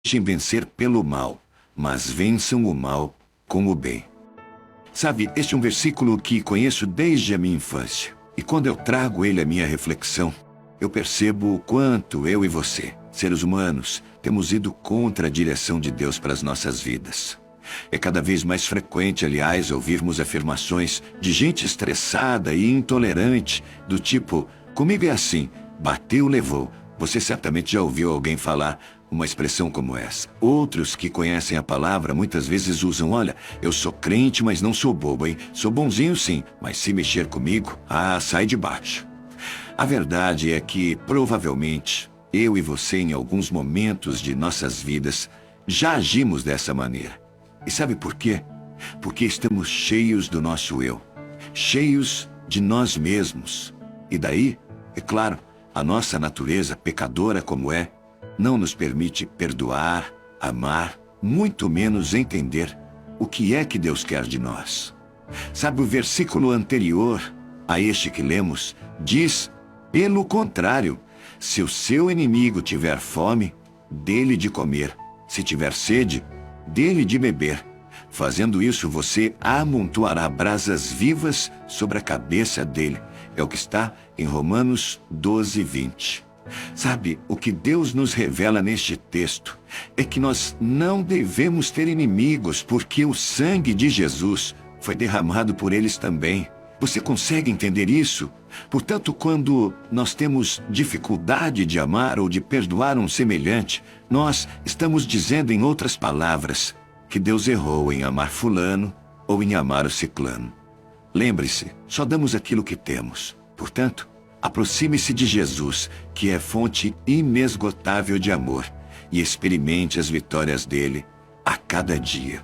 deixem vencer pelo mal, mas vençam o mal com o bem. Sabe, este é um versículo que conheço desde a minha infância. E quando eu trago ele à minha reflexão, eu percebo o quanto eu e você, seres humanos, temos ido contra a direção de Deus para as nossas vidas. É cada vez mais frequente, aliás, ouvirmos afirmações de gente estressada e intolerante, do tipo, comigo é assim, bateu, levou. Você certamente já ouviu alguém falar uma expressão como essa. Outros que conhecem a palavra muitas vezes usam, olha, eu sou crente, mas não sou bobo, hein? Sou bonzinho sim, mas se mexer comigo, sai de baixo. A verdade é que, provavelmente, eu e você, em alguns momentos de nossas vidas, já agimos dessa maneira. E sabe por quê? Porque estamos cheios do nosso eu, cheios de nós mesmos. E daí, é claro, a nossa natureza, pecadora como é, não nos permite perdoar, amar, muito menos entender o que é que Deus quer de nós. Sabe, o versículo anterior a este que lemos diz, pelo contrário, se o seu inimigo tiver fome, dê-lhe de comer. Se tiver sede, dê-lhe de beber. Fazendo isso, você amontoará brasas vivas sobre a cabeça dele. É o que está em Romanos 12, 20. Sabe, o que Deus nos revela neste texto é que nós não devemos ter inimigos, porque o sangue de Jesus foi derramado por eles também. Você consegue entender isso? Portanto, quando nós temos dificuldade de amar ou de perdoar um semelhante, nós estamos dizendo, em outras palavras, que Deus errou em amar fulano ou em amar o ciclano. Lembre-se, só damos aquilo que temos. Portanto, aproxime-se de Jesus, que é fonte inesgotável de amor, e experimente as vitórias dele a cada dia.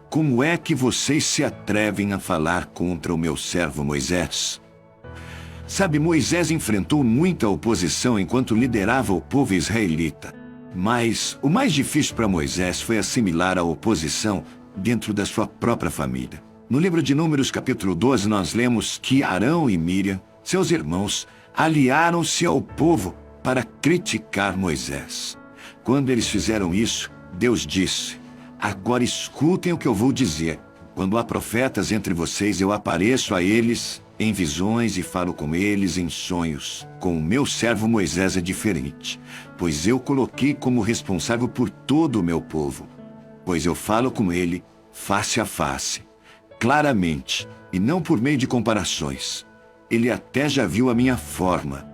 Como é que vocês se atrevem a falar contra o meu servo Moisés? Sabe, Moisés enfrentou muita oposição enquanto liderava o povo israelita. Mas o mais difícil para Moisés foi assimilar a oposição dentro da sua própria família. No livro de Números, capítulo 12, nós lemos que Arão e Míriam, seus irmãos, aliaram-se ao povo para criticar Moisés. Quando eles fizeram isso, Deus disse, agora escutem o que eu vou dizer. Quando há profetas entre vocês, eu apareço a eles em visões e falo com eles em sonhos. Com o meu servo Moisés é diferente, pois eu coloquei como responsável por todo o meu povo. Pois eu falo com ele face a face, claramente, e não por meio de comparações. Ele até já viu a minha forma.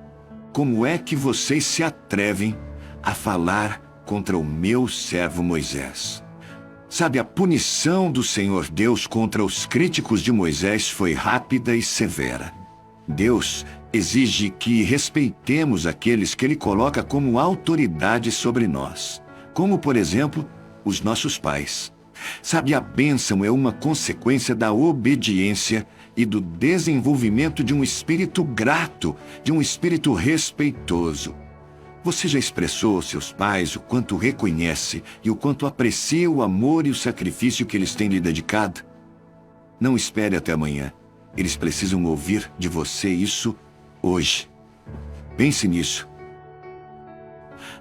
Como é que vocês se atrevem a falar contra o meu servo Moisés? Sabe, a punição do Senhor Deus contra os críticos de Moisés foi rápida e severa. Deus exige que respeitemos aqueles que Ele coloca como autoridade sobre nós, como, por exemplo, os nossos pais. Sabe, a bênção é uma consequência da obediência e do desenvolvimento de um espírito grato, de um espírito respeitoso. Você já expressou aos seus pais o quanto reconhece e o quanto aprecia o amor e o sacrifício que eles têm lhe dedicado? Não espere até amanhã. Eles precisam ouvir de você isso hoje. Pense nisso.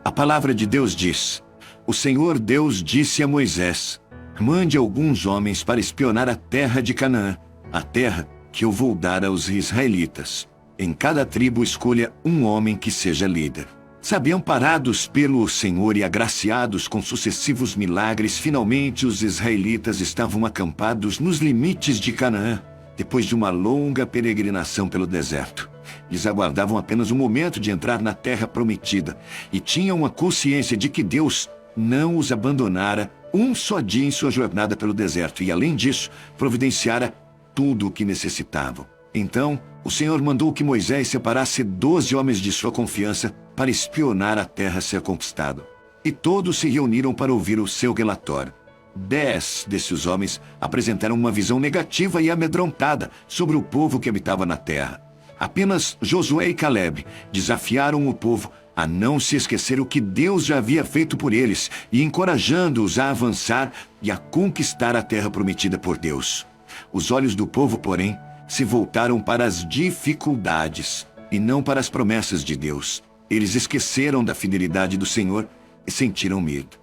A palavra de Deus diz, o Senhor Deus disse a Moisés, mande alguns homens para espionar a terra de Canaã, a terra que eu vou dar aos israelitas. Em cada tribo escolha um homem que seja líder. Sabe, amparados pelo Senhor e agraciados com sucessivos milagres, finalmente os israelitas estavam acampados nos limites de Canaã, depois de uma longa peregrinação pelo deserto. Eles aguardavam apenas um momento de entrar na terra prometida e tinham a consciência de que Deus não os abandonara um só dia em sua jornada pelo deserto e, além disso, providenciara tudo o que necessitavam. Então, o Senhor mandou que Moisés separasse 12 homens de sua confiança para espionar a terra a ser conquistada. E todos se reuniram para ouvir o seu relatório. 10 desses homens apresentaram uma visão negativa e amedrontada sobre o povo que habitava na terra. Apenas Josué e Caleb desafiaram o povo a não se esquecer o que Deus já havia feito por eles e encorajando-os a avançar e a conquistar a terra prometida por Deus. Os olhos do povo, porém, se voltaram para as dificuldades e não para as promessas de Deus. Eles esqueceram da fidelidade do Senhor sentiram medo.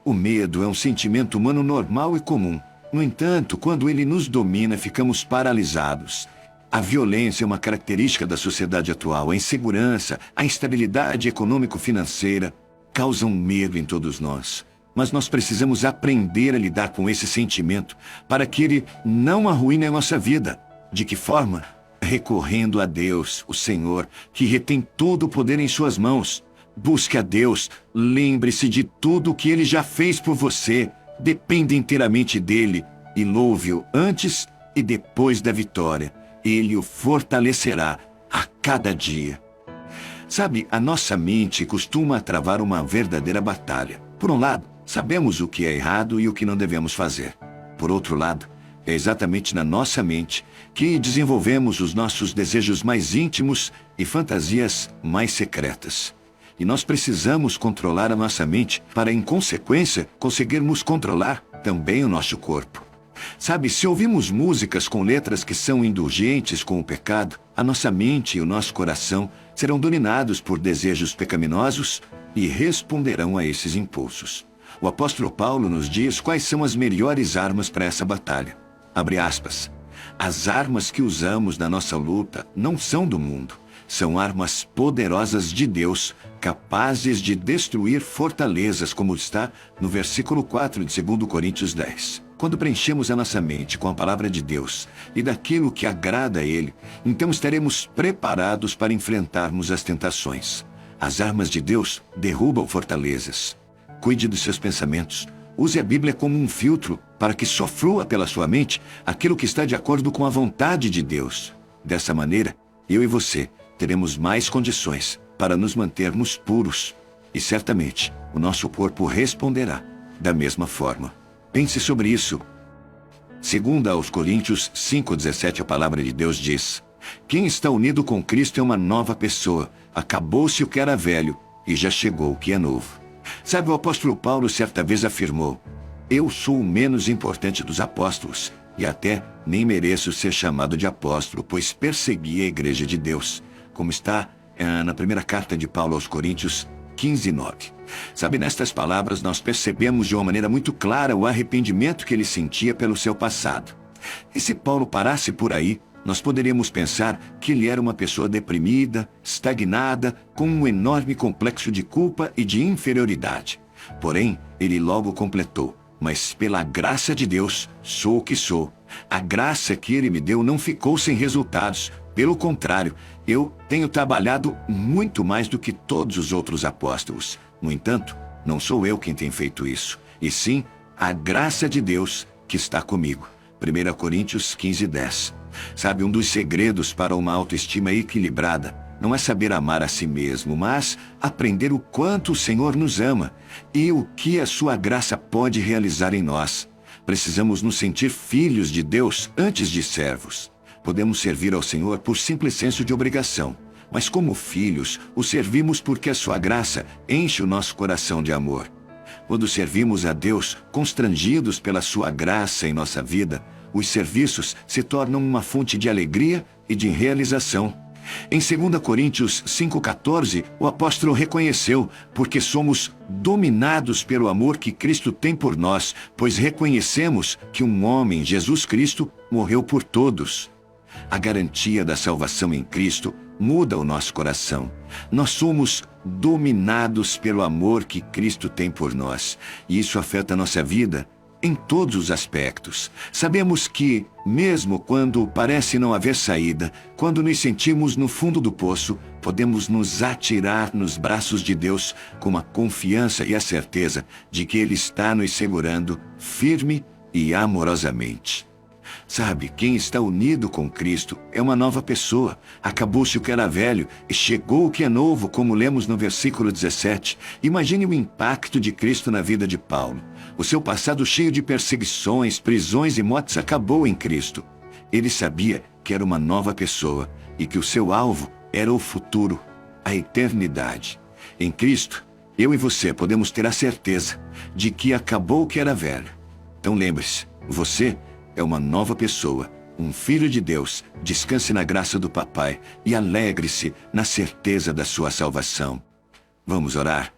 O medo é um sentimento humano normal e comum. No entanto, quando ele nos domina, ficamos paralisados. A violência é uma característica da sociedade atual. A insegurança, a instabilidade econômico-financeira causam medo em todos nós. Mas nós precisamos aprender a lidar com esse sentimento para que ele não arruine a nossa vida. De que forma? Recorrendo a Deus, o Senhor, que retém todo o poder em suas mãos. Busque a Deus, lembre-se de tudo o que Ele já fez por você. Dependa inteiramente dEle e louve-o antes e depois da vitória. Ele o fortalecerá a cada dia. Sabe, a nossa mente costuma travar uma verdadeira batalha. Por um lado, sabemos o que é errado e o que não devemos fazer. Por outro lado, é exatamente na nossa mente que desenvolvemos os nossos desejos mais íntimos e fantasias mais secretas. E nós precisamos controlar a nossa mente para, em consequência, conseguirmos controlar também o nosso corpo. Sabe, se ouvimos músicas com letras que são indulgentes com o pecado, a nossa mente e o nosso coração serão dominados por desejos pecaminosos e responderão a esses impulsos. O apóstolo Paulo nos diz quais são as melhores armas para essa batalha. Abre aspas. As armas que usamos na nossa luta não são do mundo. São armas poderosas de Deus, capazes de destruir fortalezas, como está no versículo 4 de 2 Coríntios 10. Quando preenchemos a nossa mente com a palavra de Deus e daquilo que agrada a Ele, então estaremos preparados para enfrentarmos as tentações. As armas de Deus derrubam fortalezas. Cuide dos seus pensamentos. Use a Bíblia como um filtro para que só flua pela sua mente aquilo que está de acordo com a vontade de Deus. Dessa maneira, eu e você teremos mais condições para nos mantermos puros. E certamente, o nosso corpo responderá da mesma forma. Pense sobre isso. Segundo aos Coríntios 5,17, a palavra de Deus diz: quem está unido com Cristo é uma nova pessoa. Acabou-se o que era velho e já chegou o que é novo. Sabe, o apóstolo Paulo certa vez afirmou: eu sou o menos importante dos apóstolos e até nem mereço ser chamado de apóstolo, pois persegui a igreja de Deus, como está na primeira carta de Paulo aos Coríntios 15:9. Sabe, nestas palavras nós percebemos de uma maneira muito clara o arrependimento que ele sentia pelo seu passado. E se Paulo parasse por aí, nós poderíamos pensar que ele era uma pessoa deprimida, estagnada, com um enorme complexo de culpa e de inferioridade. Porém, ele logo completou: mas pela graça de Deus, sou o que sou. A graça que ele me deu não ficou sem resultados. Pelo contrário, eu tenho trabalhado muito mais do que todos os outros apóstolos. No entanto, não sou eu quem tem feito isso, e sim a graça de Deus que está comigo. 1 Coríntios 15:10. Sabe, um dos segredos para uma autoestima equilibrada não é saber amar a si mesmo, mas aprender o quanto o Senhor nos ama e o que a sua graça pode realizar em nós. Precisamos nos sentir filhos de Deus antes de servos. Podemos servir ao Senhor por simples senso de obrigação, mas como filhos, o servimos porque a sua graça enche o nosso coração de amor. Quando servimos a Deus, constrangidos pela sua graça em nossa vida, os serviços se tornam uma fonte de alegria e de realização. Em 2 Coríntios 5,14, o apóstolo reconheceu: porque somos dominados pelo amor que Cristo tem por nós, pois reconhecemos que um homem, Jesus Cristo, morreu por todos. A garantia da salvação em Cristo muda o nosso coração. Nós somos dominados pelo amor que Cristo tem por nós, e isso afeta a nossa vida em todos os aspectos. Sabemos que, mesmo quando parece não haver saída, quando nos sentimos no fundo do poço, podemos nos atirar nos braços de Deus com a confiança e a certeza de que Ele está nos segurando firme e amorosamente. Sabe, quem está unido com Cristo é uma nova pessoa. Acabou-se o que era velho e chegou o que é novo, como lemos no versículo 17. Imagine o impacto de Cristo na vida de Paulo. O seu passado cheio de perseguições, prisões e mortes acabou em Cristo. Ele sabia que era uma nova pessoa e que o seu alvo era o futuro, a eternidade. Em Cristo, eu e você podemos ter a certeza de que acabou o que era velho. Então lembre-se, você é uma nova pessoa, um filho de Deus. Descanse na graça do Papai e alegre-se na certeza da sua salvação. Vamos orar?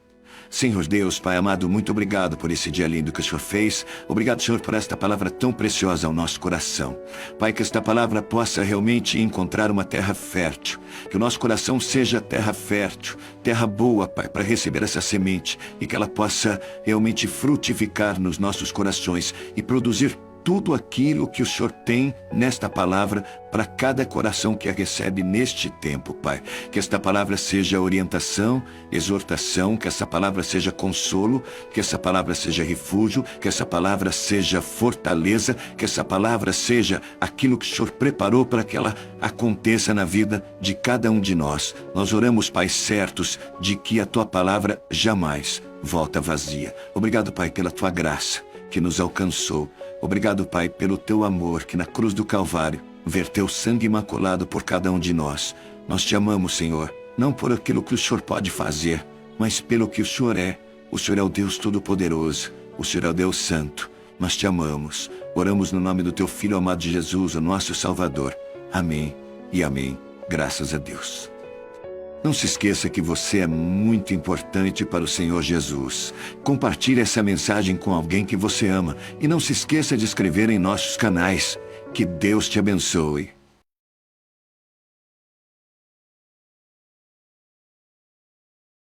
Senhor Deus, Pai amado, muito obrigado por esse dia lindo que o Senhor fez. Obrigado, Senhor, por esta palavra tão preciosa ao nosso coração. Pai, que esta palavra possa realmente encontrar uma terra fértil. Que o nosso coração seja terra fértil, terra boa, Pai, para receber essa semente. E que ela possa realmente frutificar nos nossos corações e produzir tudo aquilo que o Senhor tem nesta palavra para cada coração que a recebe neste tempo, Pai. Que esta palavra seja orientação, exortação, que essa palavra seja consolo, que essa palavra seja refúgio, que essa palavra seja fortaleza, que essa palavra seja aquilo que o Senhor preparou para que ela aconteça na vida de cada um de nós. Nós oramos, Pai, certos de que a Tua palavra jamais volta vazia. Obrigado, Pai, pela Tua graça que nos alcançou. Obrigado, Pai, pelo Teu amor que na cruz do Calvário verteu sangue imaculado por cada um de nós. Nós te amamos, Senhor, não por aquilo que o Senhor pode fazer, mas pelo que o Senhor é. O Senhor é o Deus Todo-Poderoso, o Senhor é o Deus Santo. Nós te amamos. Oramos no nome do Teu Filho amado Jesus, o nosso Salvador. Amém e amém. Graças a Deus. Não se esqueça que você é muito importante para o Senhor Jesus. Compartilhe essa mensagem com alguém que você ama. E não se esqueça de inscrever em nossos canais. Que Deus te abençoe.